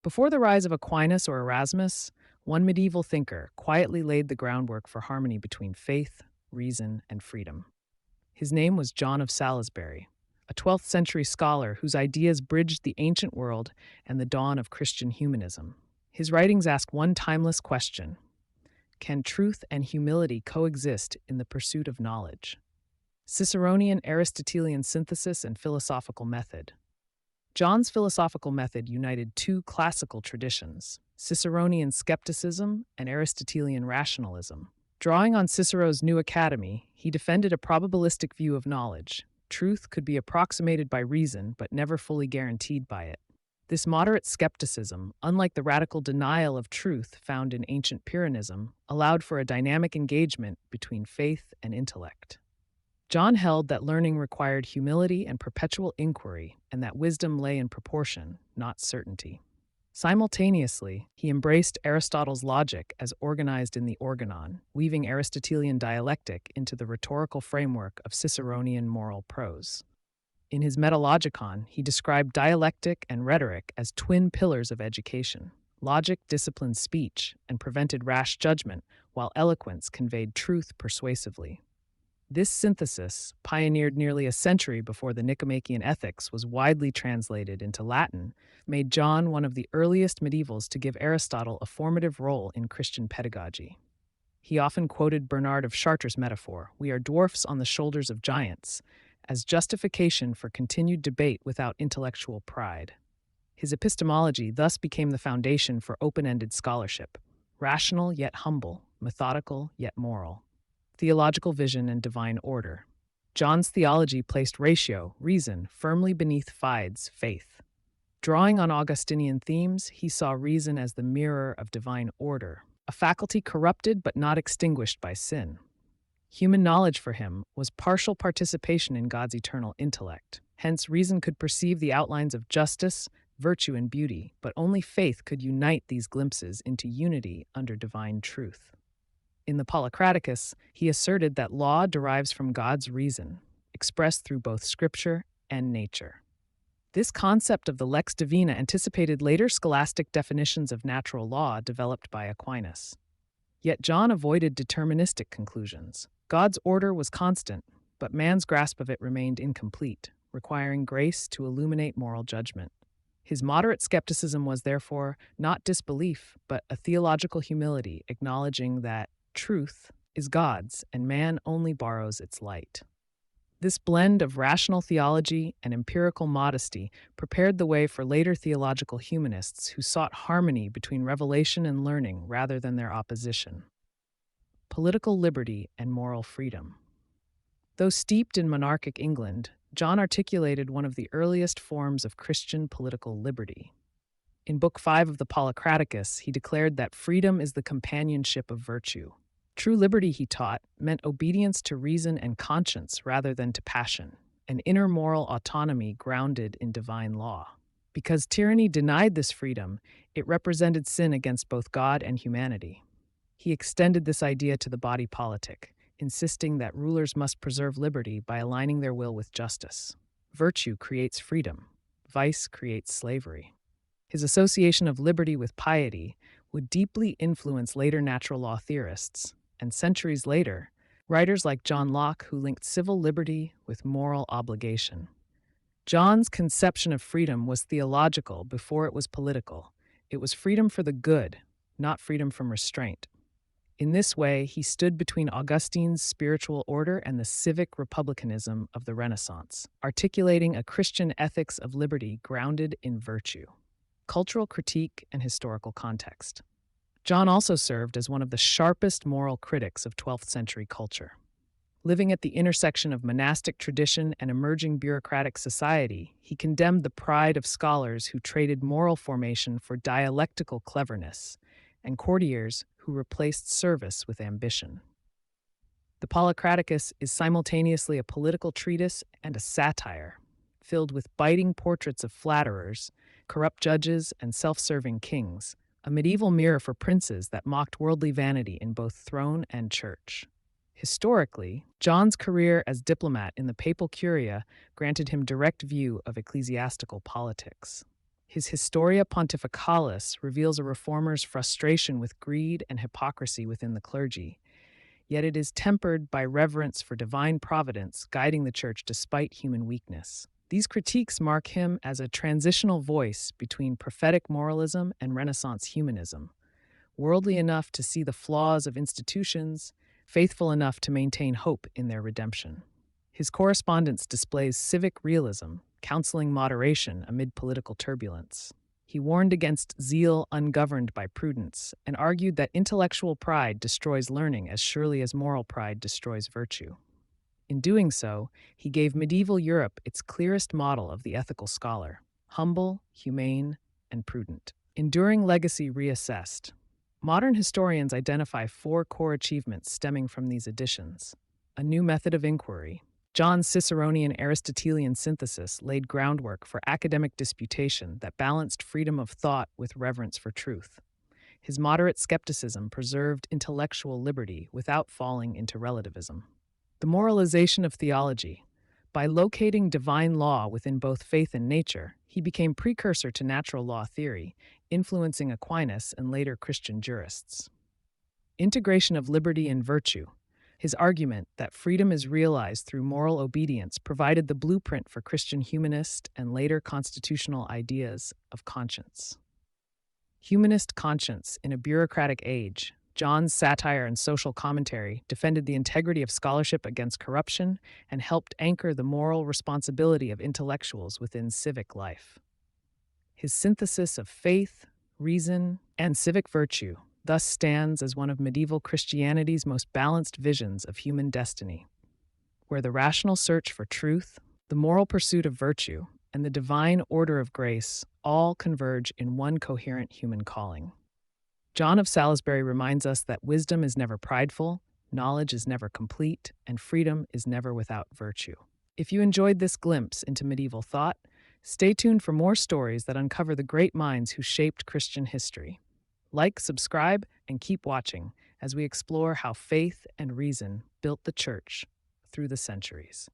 Before the rise of Aquinas or Erasmus, one medieval thinker quietly laid the groundwork for harmony between faith, reason, and freedom. His name was John of Salisbury, a 12th century scholar whose ideas bridged the ancient world and the dawn of Christian humanism. His writings ask one timeless question: can truth and humility coexist in the pursuit of knowledge? Ciceronian Aristotelian synthesis and philosophical method. John's philosophical method united two classical traditions, Ciceronian skepticism and Aristotelian rationalism. Drawing on Cicero's New Academy, he defended a probabilistic view of knowledge. Truth could be approximated by reason, but never fully guaranteed by it. This moderate skepticism, unlike the radical denial of truth found in ancient Pyrrhonism, allowed for a dynamic engagement between faith and intellect. John held that learning required humility and perpetual inquiry, and that wisdom lay in proportion, not certainty. Simultaneously, he embraced Aristotle's logic as organized in the Organon, weaving Aristotelian dialectic into the rhetorical framework of Ciceronian moral prose. In his Metalogicon, he described dialectic and rhetoric as twin pillars of education. Logic disciplined speech and prevented rash judgment, while eloquence conveyed truth persuasively. This synthesis, pioneered nearly a century before the Nicomachean Ethics was widely translated into Latin, made John one of the earliest medievals to give Aristotle a formative role in Christian pedagogy. He often quoted Bernard of Chartres' metaphor, "We are dwarfs on the shoulders of giants," as justification for continued debate without intellectual pride. His epistemology thus became the foundation for open-ended scholarship, rational yet humble, methodical yet moral. Theological vision and divine order. John's theology placed ratio, reason, firmly beneath fides, faith. Drawing on Augustinian themes, he saw reason as the mirror of divine order, a faculty corrupted but not extinguished by sin. Human knowledge for him was partial participation in God's eternal intellect. Hence, reason could perceive the outlines of justice, virtue, and beauty, but only faith could unite these glimpses into unity under divine truth. In the Policraticus, he asserted that law derives from God's reason, expressed through both scripture and nature. This concept of the lex divina anticipated later scholastic definitions of natural law developed by Aquinas. Yet John avoided deterministic conclusions. God's order was constant, but man's grasp of it remained incomplete, requiring grace to illuminate moral judgment. His moderate skepticism was therefore not disbelief, but a theological humility, acknowledging that truth is God's, and man only borrows its light. This blend of rational theology and empirical modesty prepared the way for later theological humanists who sought harmony between revelation and learning rather than their opposition. Political liberty and moral freedom. Though steeped in monarchic England, John articulated one of the earliest forms of Christian political liberty. In Book 5 of the Policraticus, he declared that freedom is the companionship of virtue. True liberty, he taught, meant obedience to reason and conscience rather than to passion, an inner moral autonomy grounded in divine law. Because tyranny denied this freedom, it represented sin against both God and humanity. He extended this idea to the body politic, insisting that rulers must preserve liberty by aligning their will with justice. Virtue creates freedom. Vice creates slavery. His association of liberty with piety would deeply influence later natural law theorists, and centuries later, writers like John Locke who linked civil liberty with moral obligation. John's conception of freedom was theological before it was political. It was freedom for the good, not freedom from restraint. In this way, he stood between Augustine's spiritual order and the civic republicanism of the Renaissance, articulating a Christian ethics of liberty grounded in virtue. Cultural critique and historical context. John also served as one of the sharpest moral critics of 12th century culture. Living at the intersection of monastic tradition and emerging bureaucratic society, he condemned the pride of scholars who traded moral formation for dialectical cleverness, and courtiers who replaced service with ambition. The Policraticus is simultaneously a political treatise and a satire, filled with biting portraits of flatterers, corrupt judges, and self-serving kings, a medieval mirror for princes that mocked worldly vanity in both throne and church. Historically, John's career as diplomat in the papal curia granted him direct view of ecclesiastical politics. His Historia Pontificalis reveals a reformer's frustration with greed and hypocrisy within the clergy, yet it is tempered by reverence for divine providence guiding the Church despite human weakness. These critiques mark him as a transitional voice between prophetic moralism and Renaissance humanism, worldly enough to see the flaws of institutions, faithful enough to maintain hope in their redemption. His correspondence displays civic realism, counseling moderation amid political turbulence. He warned against zeal ungoverned by prudence and argued that intellectual pride destroys learning as surely as moral pride destroys virtue. In doing so, he gave medieval Europe its clearest model of the ethical scholar: humble, humane, and prudent. Enduring legacy reassessed. Modern historians identify 4 core achievements stemming from these editions. A new method of inquiry. John's Ciceronian Aristotelian synthesis laid groundwork for academic disputation that balanced freedom of thought with reverence for truth. His moderate skepticism preserved intellectual liberty without falling into relativism. The moralization of theology. By locating divine law within both faith and nature, he became precursor to natural law theory, influencing Aquinas and later Christian jurists. Integration of liberty and virtue. His argument that freedom is realized through moral obedience provided the blueprint for Christian humanist and later constitutional ideas of conscience. Humanist conscience in a bureaucratic age. John's satire and social commentary defended the integrity of scholarship against corruption and helped anchor the moral responsibility of intellectuals within civic life. His synthesis of faith, reason, and civic virtue thus stands as one of medieval Christianity's most balanced visions of human destiny, where the rational search for truth, the moral pursuit of virtue, and the divine order of grace all converge in one coherent human calling. John of Salisbury reminds us that wisdom is never prideful, knowledge is never complete, and freedom is never without virtue. If you enjoyed this glimpse into medieval thought, stay tuned for more stories that uncover the great minds who shaped Christian history. Like, subscribe, and keep watching as we explore how faith and reason built the Church through the centuries.